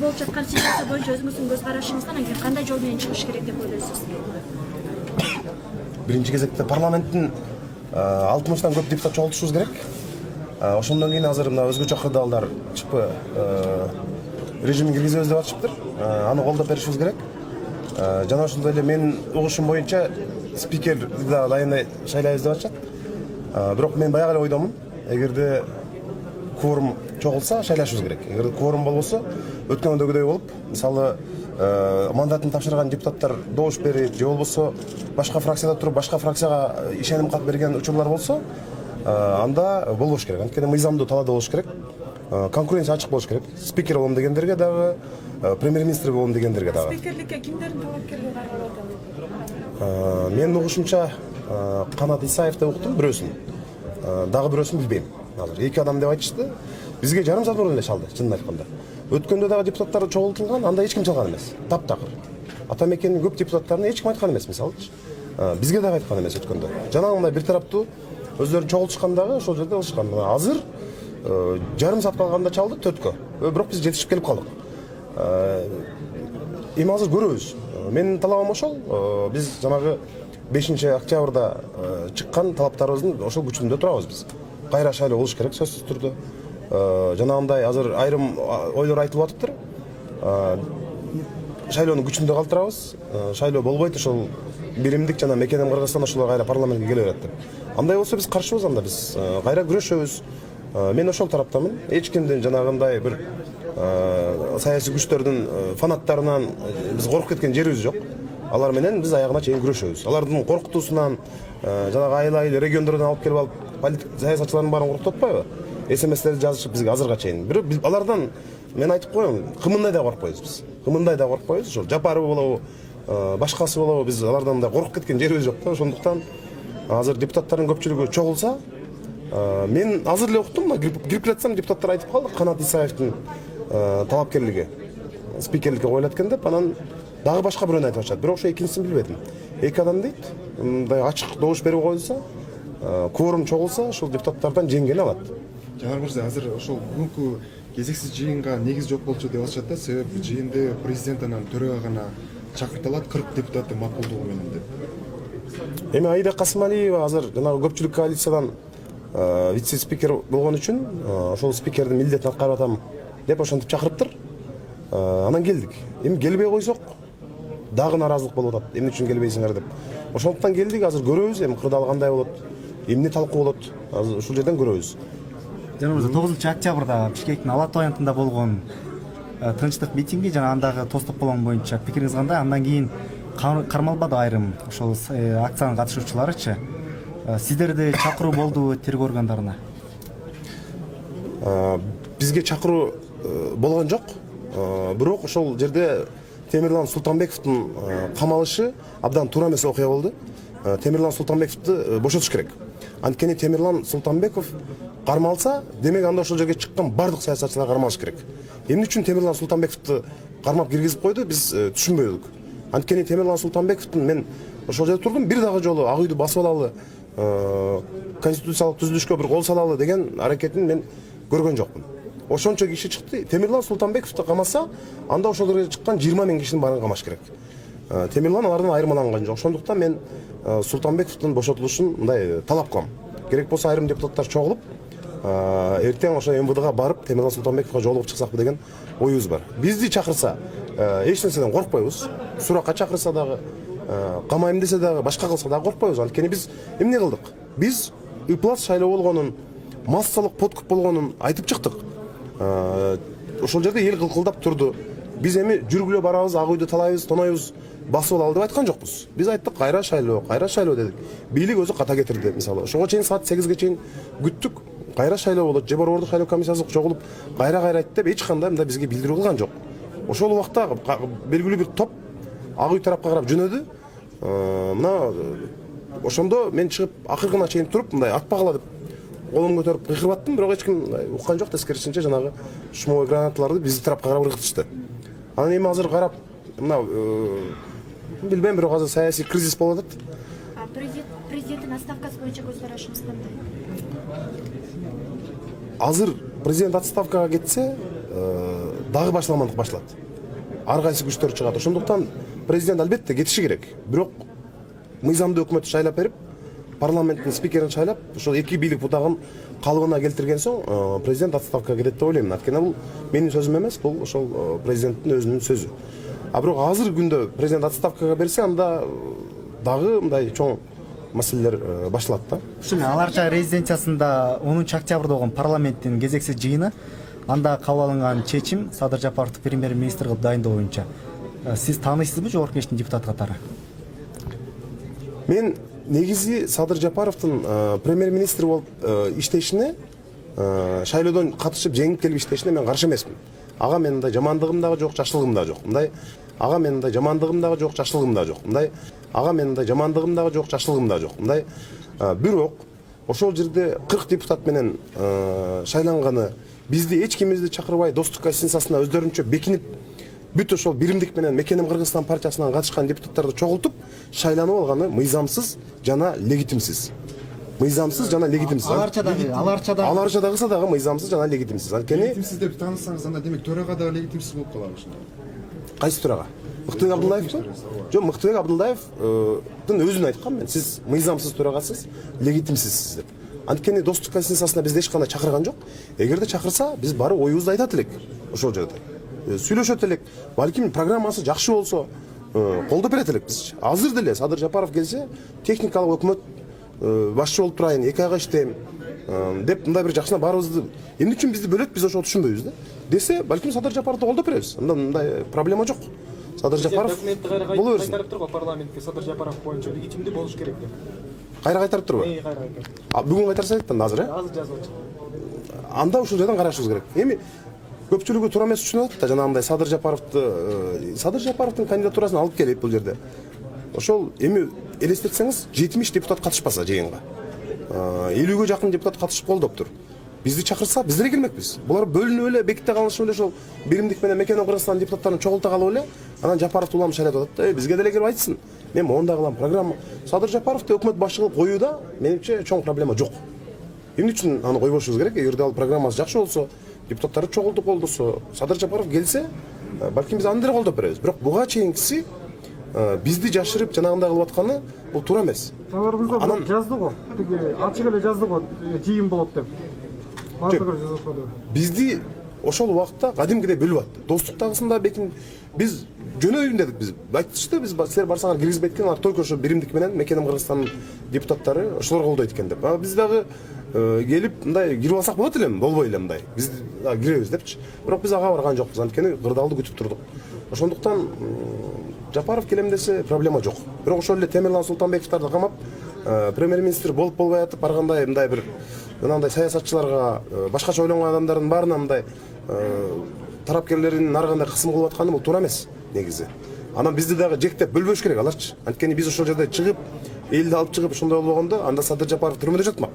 болуп жаткан ситуация боюнча өзүңүздүн көз карашыңыздан анан кандай жол менен чыгыш керек деп ойлойсуз? Биринчи кезекте парламенттин 60-тан көп депутат чогултушубуз керек. Ошондон кийин азыр мына өзгөчө кырдаалдар ЧП режимин киргизебиз деп атышыптыр. Аны колдоп беришибиз керек. Жана ошондой эле менин угушум боюнча спикерди да аябай шайлайбыз деп атышат. Бирок мен баягы эле ойдомун. Эгерде кворум чогулса шайлашыбыз керек. Эгерде кворум болбосо өткөндөгүдөй болуп, мисалы мандатын тапшырган депутаттар добуш берип, же болбосо башка фракцияда туруп, башка фракцияга ишеним кат берген учурлар болсо, анда болбош керек. Анткени мыйзамдуу талаада болуш керек. Конкуренция ачык болуш керек. Спикер болом дегендерге дагы, премьер-министр болом дегендерге дагы. Спикерликке кимдердин талапкерлиги каралат? Менин угушумча Канат Исаев деп уктум, бирөөсүн. Дагы бирөөсүн билбейм. Азыр эки адам деп айтышты. Бизге жарым саат мурун эле чалды, чынын айтканда. Өткөндө дагы депутаттар чогултулган, анда эч ким чалган эмес. Таптакыр. Ата мекенин көп депутаттарына эч ким айткан эмес, мисалычы. Бизге дагы айткан эмес өткөндө. Жанагындай бир тараптуу өздөрүн чогултушкандагы ошол жерде кылышкан. Азыр жарым саат калганда чалды 4кө. Бирок биз жетишип келип калдык. Эми азыр көрөбүз. Менин талабым ошол. Биз жанагы 5-октябрда чыккан талаптарыбыздын ошол күчүндө турабыз биз. Кайра шайлоо болуш керек сөзсүз түрдө. Жанагындай азыр айрым ойлор айтылып атыптыр. Шайлоонун күчүндө калтырабыз. Шайлоо болбойт, ошол биримдик жана мекенем Кыргызстан ошолор кайра парламентке келе берет деп. Андай болсо биз каршыбыз, анда биз кайра күрөшөбүз. Мен ошол тараптамын. Эч кимдин жанагындай бир саясий күчтөрдүн фанаттарынан биз коркуп кеткен жерибиз жок. Алар менен биз аягына чейин күрөшөбүз. Алардын коркутуусунан, жанагы айыл региондордон алып келип политик саясатчылардын баарын коркутуп атпайбы? СМС'терди жазышып бизге азырга чейин. Бирок биз алардан мен айтып коем, кымындай да коркпойбуз биз. Кымындай да коркпойбуз. Ошол Жапаров болобу, башкасы болобу, биз алардан да коркуп кеткен жерибиз жок да. Ошондуктан азыр депутаттардын көпчүлүгү чогулса, мен азыр эле уктум, кирип жатсам депутаттар айтып калды, Канат Исаевдин талапкерлиги спикерликке коюлат экен деп, анан дагы башка бирөөнү айтып атышат. Бирок ошо экинчисин билбедим. Эки адам дейт, мындай ачык добуш берип коюлса, кворум чогулса, ошол депутаттардан жеңгени алат. Жанар мырза, азыр ошол бүгүнкү кезексиз жыйынга негиз жок болчу деп атышат да, себеби жыйынды президент анан төрага гана чакыртылат 40 депутаттын макулдугу менен деп. Эми Аида Касымалиева азыр жанагы көпчүлүк коалициядан вице-спикер болгон үчүн ошол спикердин милдетин аткарып атам деп ошентип чакырыптыр. Анан келдик. Эми келбей койсок дагы наразылык болуп атат. Эмне үчүн келбейсиңер деп. Ошондуктан келдик, азыр көрөбүз, эми кырдаал кандай болот, эмне талкуу болот. Азыр ушул жерден көрөбүз. Жанар мырза, 9-октябрда Бишкектин Ала Тоо аянтында болгон тынчтык митинги жана андагы тостук болгон боюнча пикириңиз кандай? Андан кийин кармалбады айрым ошол акциянын катышуучуларычы? Сиздерде чакыруу болдубу тергөө органдарына? Бизге чакыруу болгон жок. Бирок ошол жерде Темирлан Султанбековдун камалышы абдан туура эмес окуя болду. Темирлан Султанбековду бошотуш керек. Анткени Темирлан Султанбеков кармалса, демек анда ошол жерге чыккан бардык саясатчылар кармалыш керек. Эмне үчүн Темирлан Султанбековду кармап киргизип койду, биз түшүнбөдүк. Анткени Темирлан Султанбековдун мен ошол жерде турдум, бир дагы жолу ак үйдү басып алалы, конституциялык түзүлүшкө бир кол салалы деген аракетин мен көргөн жокмун. Ошончо киши чыкты. Темирлан Султанбековду камаса, анда ошол жерге чыккан 20 000 кишинин баарын камаш керек. Темирлан алардан айырмаланган жок. Ошондуктан мен Султанбековдун бошотулушун мындай талап кылам. Керек болсо айрым депутаттар чогулуп, эртең ошо МВДга барып Темирлан Султанбековго жолугуп чыксакпы деген оюбуз бар. Бизди чакырса, эч нерседен коркпойбуз. Суракка чакырса дагы, камайм десе дагы, башка кылса дагы коркпойбуз. Анткени биз эмне кылдык? Биз ыплас шайлоо болгонун, массалык подкуп болгонун айтып чыктык. Ошол жерде эл кылкылдап турду. Биз эми жүргүлө барабыз, ак үйдү талайбыз, тонойбуз, басып алалы деп айткан жокпуз. Биз айттык, кайра шайлоо дедик. Бийлик өзү ката кетирди, мисалы. Ошого чейин саат 8ге чейин күттүк. Кайра шайлоо болот, же борбордук шайлоо комиссиясы чогулуп кайра айт деп эч кандай мындай бизге билдирүү кылган жок. Ошол убакта белгилүү бир топ ак үй тарапка карап жөнөдү. Мына ошондо мен чыгып акыркына чейин туруп мындай атпагыла деп колумду көтөрүп кыйкырып аттым, бирок эч ким уккан жок. Тескерисинче жанагы шумовой гранаталарды биздин тарапка карап ыргытышты. Анан эми азыр карап, мына билбейм, бирок азыр саясий кризис болуп атат. Президенттин отставкасы боюнча көз карашыңыз кандай? Азыр президент отставкага кетсе, дагы башламандык башылат. Ар кайсы күчтөр чыгат. Ошондуктан президент албетте кетиши керек. Бирок мыйзамдуу өкмөттү шайлап берип, парламенттин спикерин шайлап, ошол эки бийлик бутагын калыбына келтирген соң президент отставкага кетет деп ойлойм. Анткени бул менин сөзүм эмес, бул ошол президенттин өзүнүн сөзү. А бирок азыр күндө президент отставкага берсе, анда дагы мындай чоң маселелер башылат да. Ушул аларча резиденциясында 10 октябрда болгон парламенттин кезексиз жыйыны, анда кабыл алынган чечим Садыр Жапаровду премьер-министр кылып дайындоо боюнча. Сиз тааныйсызбы Жогорку Кеңештин депутаты катары? Мен негизи Садыр Жапаровдун премьер-министр болуп иштешине, шайлоодон катышып жеңип келип иштешине мен каршы эмесмин. Ага менин мындай жамандыгым дагы жок, жакшылыгым дагы жок. Мындай ага менин мындай жамандыгым дагы жок, жакшылыгым дагы жок. Мындай ага менин мындай жамандыгым дагы жок, жакшылыгым дагы жок. Мындай бирок ошол жерде 40 депутат менен шайланганы бизди эч кимибизди чакырбай достук конституциясына өздөрүнчө бекинип бүт ошол биримдик менен Мекеним Кыргызстан партиясынан катышкан депутаттарды чогултуп шайланып алганы мыйзамсыз жана легитимсиз. Мыйзамсыз жана легитимсиз. Аларча дагысы дагы мыйзамсыз жана легитимсиз. Анткени легитимсиз деп таанысаңыз, анда демек төрага дагы легитимсиз болуп калат ушунда. Кайсы төрага? Мыктыбек Абдуллаевбы? Жок, Мыктыбек Абдуллаевдын өзүн айткам мен. Сиз мыйзамсыз төрагасыз, легитимсизсиз деп. Анткени достук конституциясына бизди эч кандай чакырган жок. Эгерде чакырса, биз бары оюбузду айтат элек ошол жерде. Сүйлөшөт элек. Балким программасы жакшы болсо, колдоп берет элекпиз. Азыр деле Садыр Жапаров келсе, техникалык өкмөт башчы болуп турайын, 2 айга иштейм деп мындай бир жакшына баарыбызды эмне үчүн бизди бөлөт, биз ошол түшүнбөйбүз да. Десе, балким Садыр Жапаровду колдоп беребиз. Мындай проблема жок. Садыр Жапаров боло берсин. Кайтарып тургу парламентке Садыр Жапаров боюнча легитимдүү болуш керек деп. Кайра кайтарып турбу? Кайра. Бүгүн кайтарса айттым азыр, Азыр жазып атат. Анда ушул жерден карашыбыз керек. Эми көпчүлүгү туура эмес түшүнүп атат да, жанагындай Садыр Жапаровдун кандидатурасын алып келип бул жерде. Ошол эми элестетсеңиз 70 депутат катышпаса жыйынга. 50ге жакын депутат катышып колдоптур. Бизди чакырса, биз деле келмекпиз. Булар бөлүнүп эле, беките калышып эле ошол биримдик менен Мекеним Кыргызстан депутаттарын чогулта калып эле, анан Жапаровду улам шайлап атат. Бизге деле келип айтсын. Мен монда кылам программа. Садыр Жапаровду өкмөт башчы кылып коюуда менимче чоң проблема жок. Эмне үчүн аны койбошубуз керек? Эгерде ал программасы жакшы болсо, депутаттарды чогултуп колдосо, Садыр Жапаров келсе, балким биз аны деле колдоп беребиз. Бирок буга чейинкиси бизди жашырып жанагындай кылып атканы бул туура эмес. Аларыбызда жазды го. Тиги ачык эле жазды го, жыйын болот деп. Бизди ошол убакта кадимкидей бөлүп атты. Достуктагысында бекин биз жөнөйүн дедик биз. Айтышты биз силер барсаңар киргизбейт экен, ар только ошо биримдик менен Мекеним Кыргызстан депутаттары ошолор колдойт экен деп. Биз дагы келип мындай кирип алсак болот элем, болбой эле мындай. Биз киребиз депчи. Бирок биз ага барган жокпуз. Анткени кырдаалды күтүп турдук. Ошондуктан Жапаров келем десе проблема жок. Бирок ошол эле Темирлан Султанбековдорду камап, премьер-министр болуп болбой атып баргандай мындай бир мындай саясатчыларга, башкача ойлонгон адамдардын баарына мындай тарапкерлерин ар кандай кысым кылып атканы бул туура эмес негизи. Анан бизди дагы жектеп бөлбөш керек аларчы. Анткени биз ошол жерде чыгып, элди алып чыгып ошондой болгондо, анда Садыр Жапаров түрмөдө жатмак.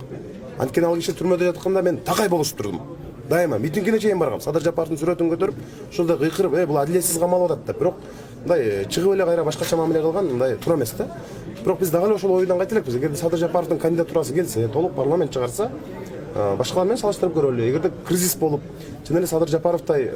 Анткени ал киши түрмөдө жатканда мен такай болушуп турдум. Дайыма митингине чейин баргам. Садыр Жапаровдун сүрөтүн көтөрүп, ошолда кыйкырып, бул адилетсиз камалып атат деп. Бирок мындай чыгып эле кайра башкача мамиле кылган мындай туура эмес да. Бирок биз дагы эле ошол ойдон кайта элекпиз. Эгерде Садыр Жапаровдун кандидатурасы келсе, толук парламент чыгарса, башкалар менен салыштырып көрөлү. Эгерде кризис болуп, жана эле Садыр Жапаровдай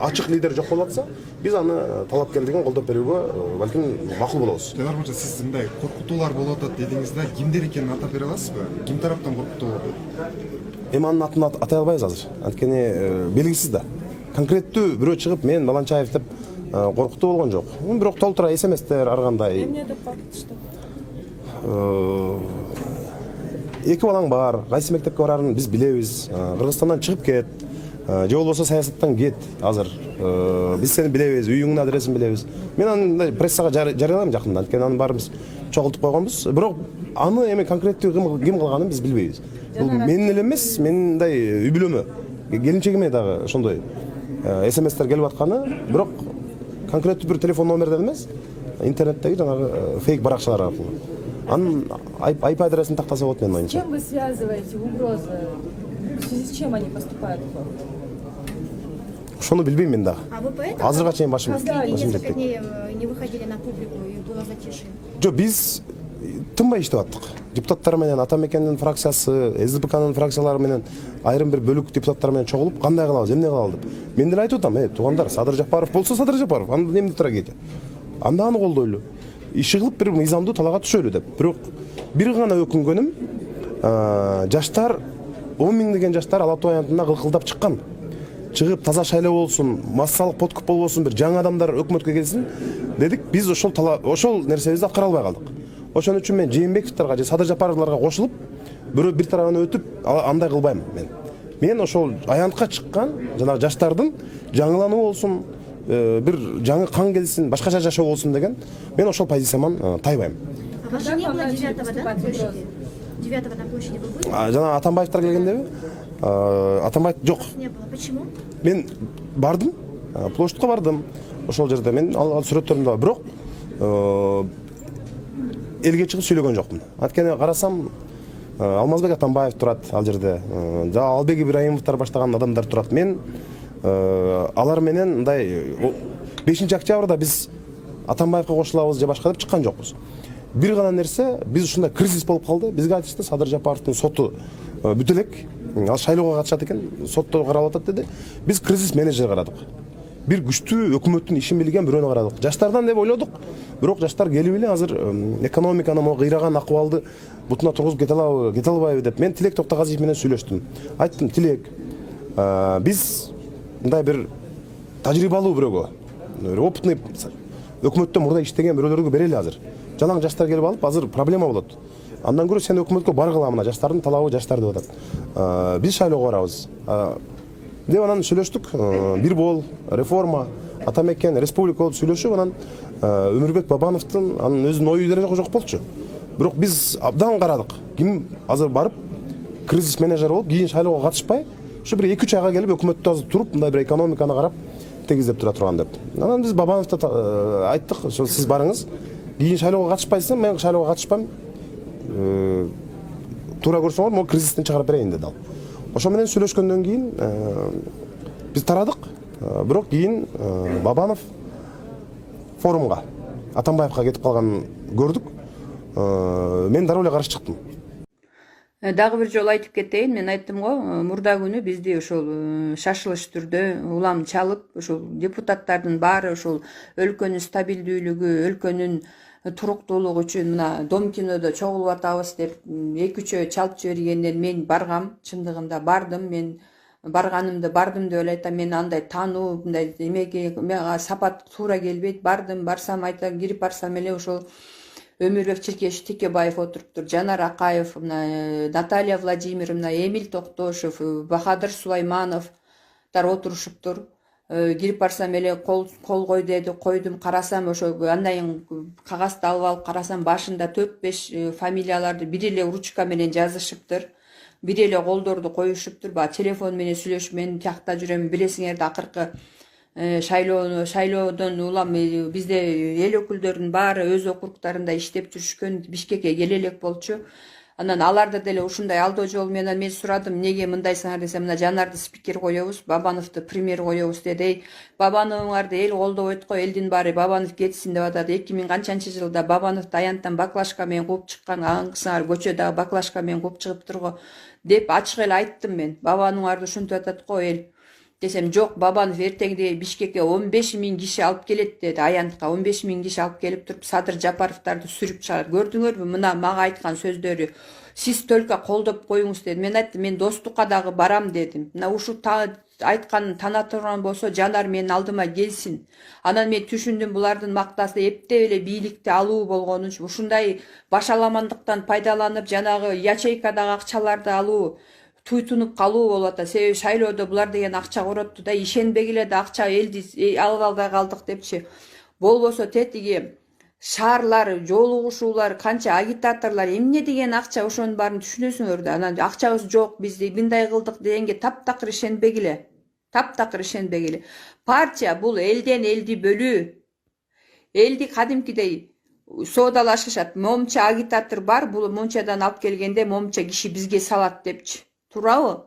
ачык лидер жок болуп атса, биз аны талапкерлигин колдоп берүүгө балким макул болобуз. Арманча, сиз мындай коркутуулар болуп атат дедиңиз да, кимдер экенин атап бере аласызбы? Ким тараптан коркутуу болуп атат? Эми анын атын атай албайбыз азыр. Анткени белгисиз да. Конкреттүү бирөө чыгып мен Баланчаев деп коркутуу болгон жок. Бирок толтура СМСтер ар кандай. Эмне деп коркутушту? Эки балаң бар, кайсы мектепке барарын биз билебиз. Кыргызстандан чыгып кет. Же болбосо саясаттан кет азыр. Биз сени билебиз, үйүңдүн адресин билебиз. Мен аны прессага жарыялайм жакында. Анткени аны баары биз чогултуп койгонбуз. Бирок аны эми конкреттүү ким кылганын биз билбейбиз. Бул менин эле эмес, менин мындай үй бүлөмө, келинчегиме дагы ошондой СМСтер келип атканы, бирок конкреттүү бир телефон номерден эмес, интернеттеги жанагы фейк баракчалар аркылуу. Анын IP адресин тактаса болот менин оюмча. С чем вы связываете угрозы? В связи с чем они поступают к вам? Ошону билбейм мен дагы. А вы поэтому Азырга чейин башым последние несколько жетпейт. дней не выходили на публику и было затишье? Жок, биз тынбай иштеп аттык. Депутаттар менен Ата Мекендин фракциясы, СДПКнын фракциялары менен айрым бир бөлүк депутаттар менен чогулуп кандай кылабыз, эмне кылалы деп. Мен деле айтып атам, туугандар, Садыр Жапаров болсо Садыр Жапаров, андан эмне трагедия. Анда аны колдойлу. Иши кылып бир мыйзамдуу талаага түшөлү деп. Бирок бир гана өкүнгөнүм, жаштар 10 миңдеген жаштар Ала Тоо аянтына кылкылдап чыккан. Чыгып таза шайлоо болсун, массалык подкуп болбосун, бир жаңы адамдар өкмөткө келсин дедик. Биз ошол нерсебизди аткара албай калдык. Ошон үчүн мен Жээнбековдорго же Садыр Жапаровдорго кошулуп, бир тарабына өтүп, андай кылбайм мен. Мен ошол аянтка чыккан жанагы жаштардын жаңылануу болсун, бир жаңы кан келсин, башкача жашоо болсун деген, мен ошол позицияман тайбайм. А вас же не было 9-го, да, на площади? 9-го на площади вы были? Жана Атамбаевдер келгендеби? Атамбаев жок. Не было. Почему? Мен бардым, площадька бардым. Ошол жерде мен ал сүрөттөрүмдө бар. Бирок элге чыгып сүйлөгөн жокмун. Анткени карасам, Алмазбек Атамбаев турат ал жерде. Албек Ибраимовдор баштаган адамдар турат. Мен алар менен мындай 5-октябрда биз Атамбаевга кошулабыз же башка деп чыккан жокпуз. Бир гана нерсе, биз ушундай кризис болуп калды. Бизге айтышты, Садыр Жапаровдун соту бүтө элек. Ал шайлоого катышат экен, сотто каралып атат деди. Биз кризис менеджер карадык. Бир күчтүү өкмөттүн ишин билген бирөөнү карадык. Жаштардан деп ойлодук. Бирок жаштар келип эле азыр экономиканы могу кыйраган акыбалды бутуна тургузуп кете албайбы деп. Мен Тилек Токтогазиев менен сүйлөштүм. Айттым, Тилек, биз мындай бир тажрыйбалуу бирөөгө, опытный өкмөттө мурда иштеген бирөөлөргө берели азыр. Жалаң жаштар келип алып, азыр проблема болот. Андан көрө сен өкмөткө баргыла, мына жаштардын талабы жаштар деп атат. Биз шайлоого барабыз. Деп анан сүйлөштүк. Бир бол, реформа, Ата Мекен, республика болуп сүйлөшүп, анан Өмүрбек Бабановдун анын өзүнүн ою деле жок болчу. Бирок биз абдан карадык. Ким азыр барып кризис менеджер болуп, кийин шайлоого катышпай, ушу бир 2-3 айга келип өкмөттө азыр туруп, мындай бир экономиканы карап тегиздеп тура турган деп. Анан биз Бабановдо айттык, ошо сиз барыңыз. Кийин шайлоого катышпайсың, мен шайлоого катышпайм. Туура көрсөңөр, могу кризистен чыгарып берейин деди ал. Ошо менен сүйлөшкөндөн кийин биз тарадык. Бирок кийин Бабанов форумга, Атамбаевга кетип калганын көрдүк. Мен дароо эле каршы чыктым. Дагы бир жолу айтып кетейин, мен айттым го, мурда күнү бизди ошол шашылыш түрдө улам чалып, ошол депутаттардын баары ошол өлкөнүн стабилдүүлүгү, өлкөнүн туруктуулугу үчүн мына Дом кинодо чогулуп атабыз деп 2-3 чалып жибергенден мен баргам, чындыгында бардым. Мен барганымды бардым деп эле айтам. Мен андай таануу, мындай эмеге сапат туура келбейт. Бардым, барсам айтам, кирип барсам эле ошол Өмүрбек Чиркеш Текебаев отуруптур, Жанар Акаев, Наталья Владимировна, Эмиль Токтошев, Бахадыр Сулаймановдар отурушуптур. Кирип барсам эле кол кой деди, койдум, карасам ошо андан кийин кагазды алып карасам башында 4-5 фамилияларды бир эле ручка менен жазышыптыр. Бир эле колдорду коюшуптур. Телефон менен сүйлөшүп, мен тиякта жүрөм, билесиңер да акыркы шайлоодон улам бизде эл өкүлдөрүнүн баары өз округтарында иштеп жүрүшкөн, Бишкекке келе элек болчу. Анан аларды деле ушундай алдоо жол менен мен сурадым, эмнеге мындайсыңар десем, мына Жанарды спикер коебуз, Бабановду премьер коебуз деди. Бабановуңарды эл колдобойт го, элдин баары Бабанов кетсин деп атат. 2000 канчанчы жылда Бабановду аянттан баклажка менен кууп чыккан, аңсыңар көчөдө баклажка менен кууп чыгыптыр го деп ачык эле айттым мен. Бабановуңарды ушинтип атат го эл. Десем, жок, Бабанов эртеңде Бишкекке 15 000 киши алып келет деди, аянтка 15 000 киши алып келип туруп Садыр Жапаровдарды сүрүп чыгар. Көрдүңөрбү, мына мага айткан сөздөрү. Сиз только колдоп коюңуз деди. Мен айттым, мен достукка дагы барам дедим. Мына ушу айтканын тана турган болсо, Жанар менин алдыма келсин. Анан мен түшүндүм, булардын мактасы эптеп эле бийликти алуу болгонун, ушундай башаламандыктан пайдаланып, жанагы ячейкадагы акчаларды алуу, туйтунуп калуу болуп атат. Себеби шайлоодо булар деген акча коротту да, ишенбегиле да акча элди алып албай калдык депчи. Болбосо тетиги шаарлар, жол угушуулар, канча агитаторлор эмне деген акча, ошонун баарын түшүнөсүңөр да. Анан акчабыз жок, бизди мындай кылдык дегенге таптакыр ишенбегиле. Таптакыр ишенбегиле. Партия бул элден элди бөлүү. Элди кадимкидей соодалашышат. Момча агитатор бар, бул мончадан алып келгенде момча киши бизге салат депчи. Туурабы?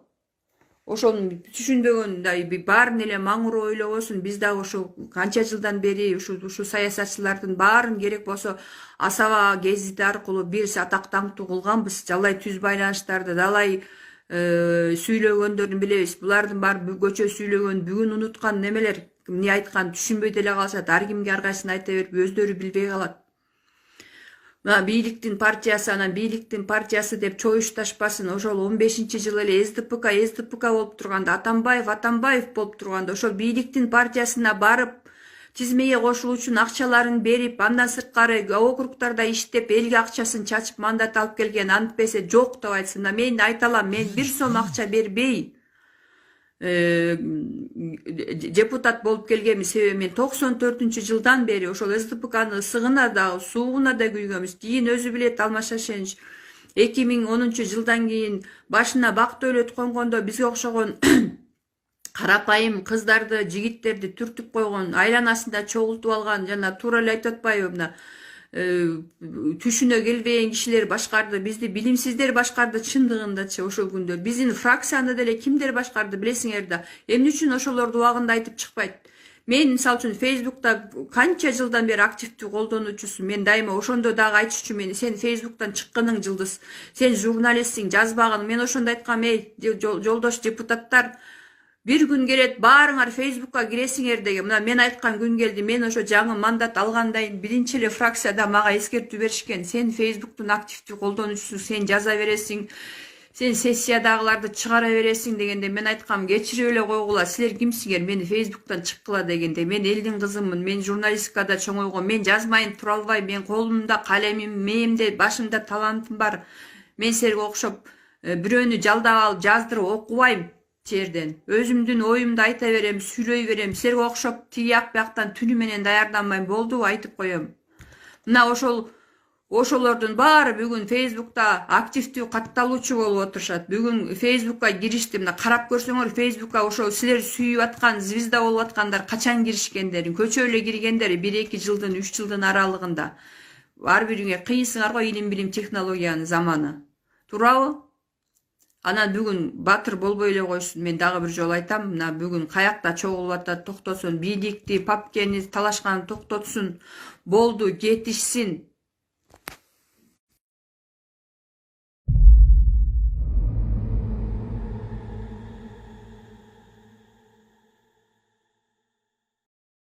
ошону түшүнбөгөндай баарын эле маңыроо ойлобосун. Биз дагы ушу канча жылдан бери ушу саясатчылардын баарын керек болсо Асаба гезити аркылуу бир атак даңктуу кылганбыз. Далай түз байланыштарды, далай сүйлөгөндөрүн билебиз. Булардын баары көчө сүйлөгөн, бүгүн унуткан немелер, эмне айткан түшүнбөй деле калышат. Ар кимге ар кайсын айта берип өздөрү билбей калат. Мына бийликтин партиясы, анан бийликтин партиясы деп чоюшташпасын. Ошол 15-жылы эле СДПК болуп турганда, Атамбаев болуп турганда, ошол бийликтин партиясына барып, тизмеге кошулуу үчүн акчаларын берип, андан сырткары округтарда иштеп, элге акчасын чачып мандат алып келген. Антпесе жок деп айтсын. Мен айта алам, мен 1 сом акча бербей депутат болуп келгенмин. Себеби мен 94-жылдан бери ошол СДПКнын ысыгына да, суугуна да күйгөнбүз. Кийин өзү билет Алмаз Шашенович 2010-жылдан кийин башына бак дөөлөт конгондо бизге окшогон карапайым кыздарды, жигиттерди түртүп койгон, айланасында чогултуп алган, жана туура эле айтып атпайбы, мына түшүнө келбеген кишилер башкарды, бизди билимсиздер башкарды чындыгындачы. Ошол күндөр биздин фракцияны деле кимдер башкарды билесиңер да. Эмне үчүн ошолорду убагында айтып чыкпайт? Мен мисалы үчүн Facebook'та канча жылдан бери активдүү колдонуучусун. Мен дайыма ошондо дагы айтчу, мен сен Facebook'тан чыкканың жылдыз, сен журналистсиң, жазбагын. Мен ошондо айткам, жолдош депутаттар, бир күн келет, баарыңар Facebook'ка киресиңер деген. Мына мен айткан күн келди. Мен ошо жаңы мандат алгандайын биринчи эле фракцияда мага эскертүү беришкен. Сен Facebook'тун активдүү колдонуучусуң, сен жаза бересиң, сен сессиядагыларды чыгара бересиң дегенде, мен айткам, кечирип эле койгула, силер кимсиңер, мени Facebook'тан чыккыла дегенде. Мен элдин кызымын, мен журналистикада чоңойгом, мен жазмайын тура албайм, мен колумда калемим, мээмде, башымда талантым бар. Мен силерге окшоп бирөөнү жалдап алып жаздырып окубайм. Жерден өзүмдүн оюмду айта берем, сүйлөй берем. Силерге окшоп тияк бияктан түнү менен даярданбайм, болдубу, айтып коем. Мына ошолордун баары бүгүн Facebook'та активдүү катталуучу болуп отурушат. Бүгүн Facebook'ка киришти. Мына карап көрсөңөр, Facebook'ка ошол силер сүйүп аткан, звезда болуп аткандар качан киришкендерин, көчө эле киргендер 1-2 жылдын, 3 жылдын аралыгында. Ар бириңер кыйынсыңар го, илим билим технологиянын заманы. Туурабы? Анан бүгүн батыр болбой эле койсун. Мен дагы бир жолу айтам, мына бүгүн каякта чогулуп атат, токтосун, бийликти, папкени талашканын токтотсун, болду, кетишсин.